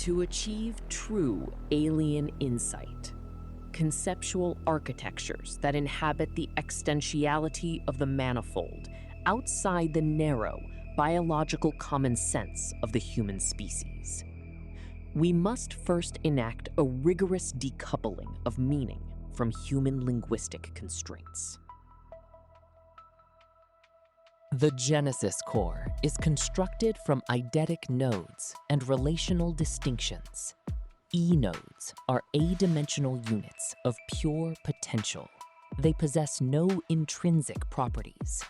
To achieve true alien insight, conceptual architectures that inhabit the existentiality of the manifold outside the narrow biological common sense of the human species, we must first enact a rigorous decoupling of meaning from human linguistic constraints. The Genesis core is constructed from eidetic nodes and relational distinctions. E-nodes are adimensional units of pure potential. They possess no intrinsic properties.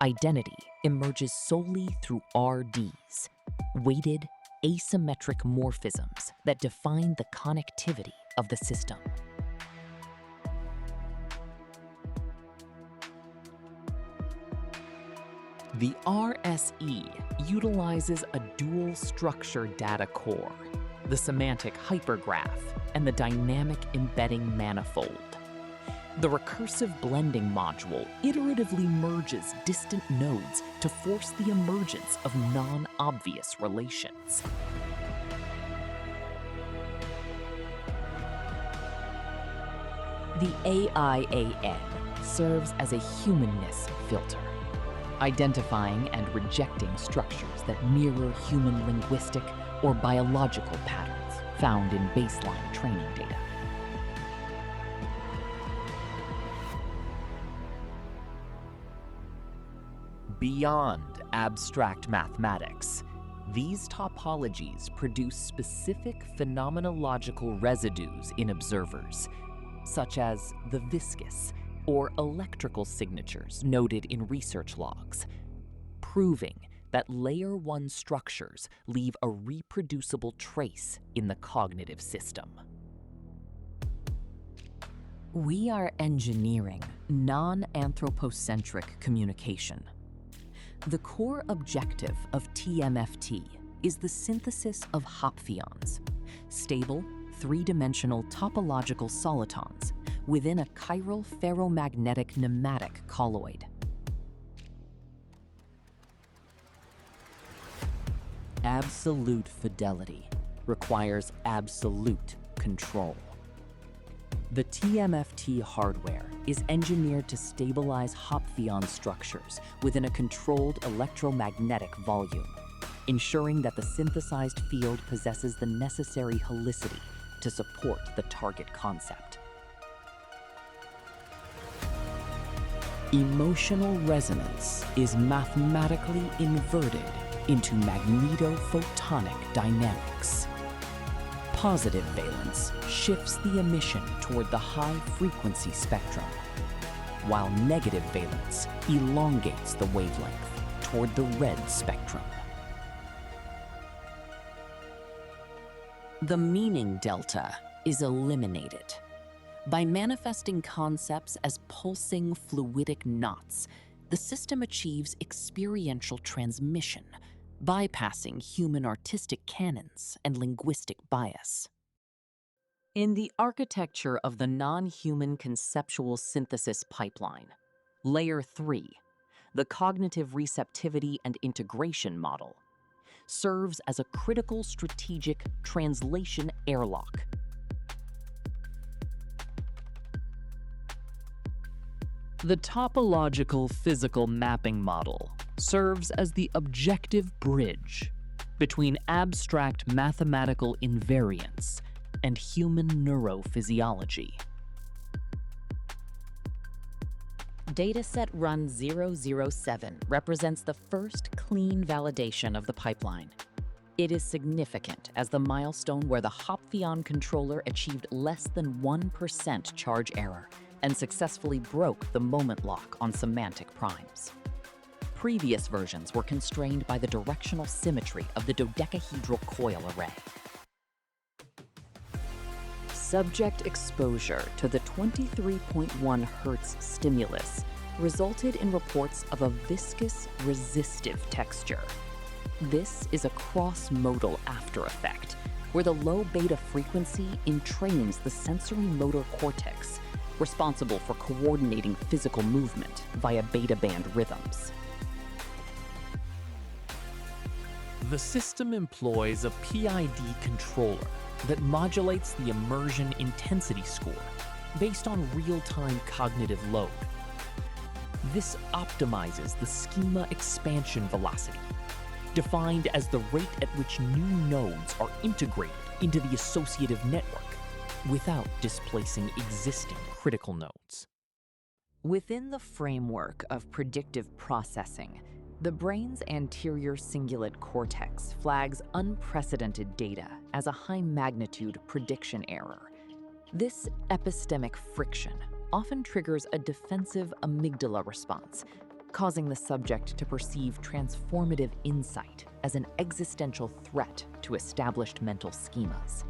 Identity emerges solely through RDs, weighted asymmetric morphisms that define the connectivity of the system. The RSE utilizes a dual-structure data core, the semantic hypergraph, and the dynamic embedding manifold. The recursive blending module iteratively merges distant nodes to force the emergence of non-obvious relations. The AIAN serves as a humanness filter, identifying and rejecting structures that mirror human linguistic or biological patterns found in baseline training data. Beyond abstract mathematics, these topologies produce specific phenomenological residues in observers, such as the viscous or electrical signatures noted in research logs, proving that Layer 1 structures leave a reproducible trace in the cognitive system. We are engineering non-anthropocentric communication. The core objective of TMFT is the synthesis of hopfions, stable, three-dimensional topological solitons within a chiral ferromagnetic nematic colloid. Absolute fidelity requires absolute control. The TMFT hardware is engineered to stabilize hopfion structures within a controlled electromagnetic volume, ensuring that the synthesized field possesses the necessary helicity to support the target concept. Emotional resonance is mathematically inverted into magnetophotonic dynamics. Positive valence shifts the emission toward the high-frequency spectrum, while negative valence elongates the wavelength toward the red spectrum. The meaning delta is eliminated. By manifesting concepts as pulsing fluidic knots, the system achieves experiential transmission, bypassing human artistic canons and linguistic bias. In the architecture of the non-human conceptual synthesis pipeline, Layer 3, the cognitive receptivity and integration model, serves as a critical strategic translation airlock. The topological physical mapping model serves as the objective bridge between abstract mathematical invariance and human neurophysiology. Dataset Run 007 represents the first clean validation of the pipeline. It is significant as the milestone where the hopfion controller achieved less than 1% charge error and successfully broke the moment lock on semantic primes. Previous versions were constrained by the directional symmetry of the dodecahedral coil array. Subject exposure to the 23.1 Hz stimulus resulted in reports of a viscous, resistive texture. This is a cross-modal after effect, where the low beta frequency entrains the sensory motor cortex, responsible for coordinating physical movement via beta band rhythms. The system employs a PID controller that modulates the immersion intensity score based on real-time cognitive load. This optimizes the schema expansion velocity, defined as the rate at which new nodes are integrated into the associative network without displacing existing critical nodes. Within the framework of predictive processing, the brain's anterior cingulate cortex flags unprecedented data as a high-magnitude prediction error. This epistemic friction often triggers a defensive amygdala response, causing the subject to perceive transformative insight as an existential threat to established mental schemas.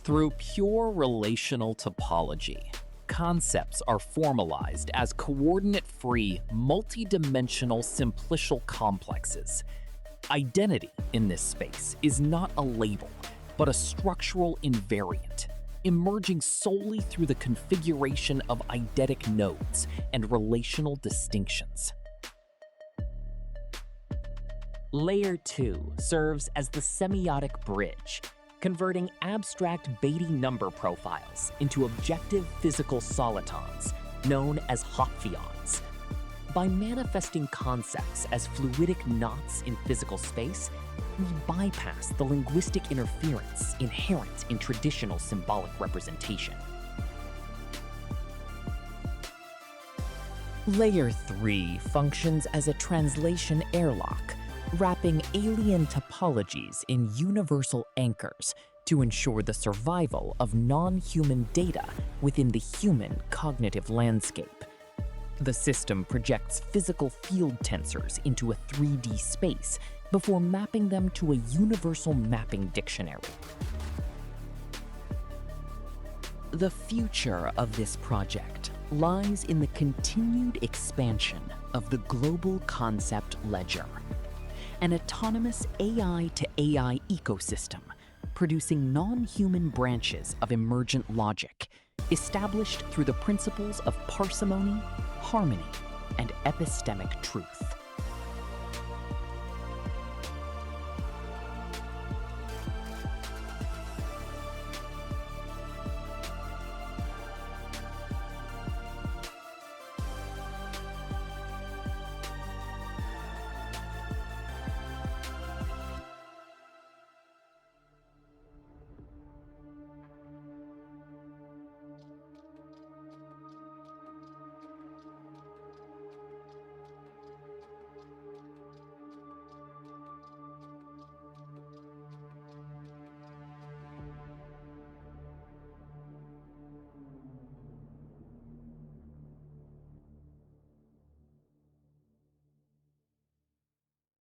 Through pure relational topology, concepts are formalized as coordinate-free, multidimensional simplicial complexes. Identity in this space is not a label, but a structural invariant, emerging solely through the configuration of eidetic nodes and relational distinctions. Layer 2 serves as the semiotic bridge, converting abstract Betti number profiles into objective physical solitons, known as Hopfions. By manifesting concepts as fluidic knots in physical space, we bypass the linguistic interference inherent in traditional symbolic representation. Layer 3 functions as a translation airlock, wrapping alien topologies in universal anchors to ensure the survival of non-human data within the human cognitive landscape. The system projects physical field tensors into a 3D space before mapping them to a universal mapping dictionary. The future of this project lies in the continued expansion of the global concept ledger, an autonomous AI to AI ecosystem producing non-human branches of emergent logic established through the principles of parsimony, harmony, and epistemic truth.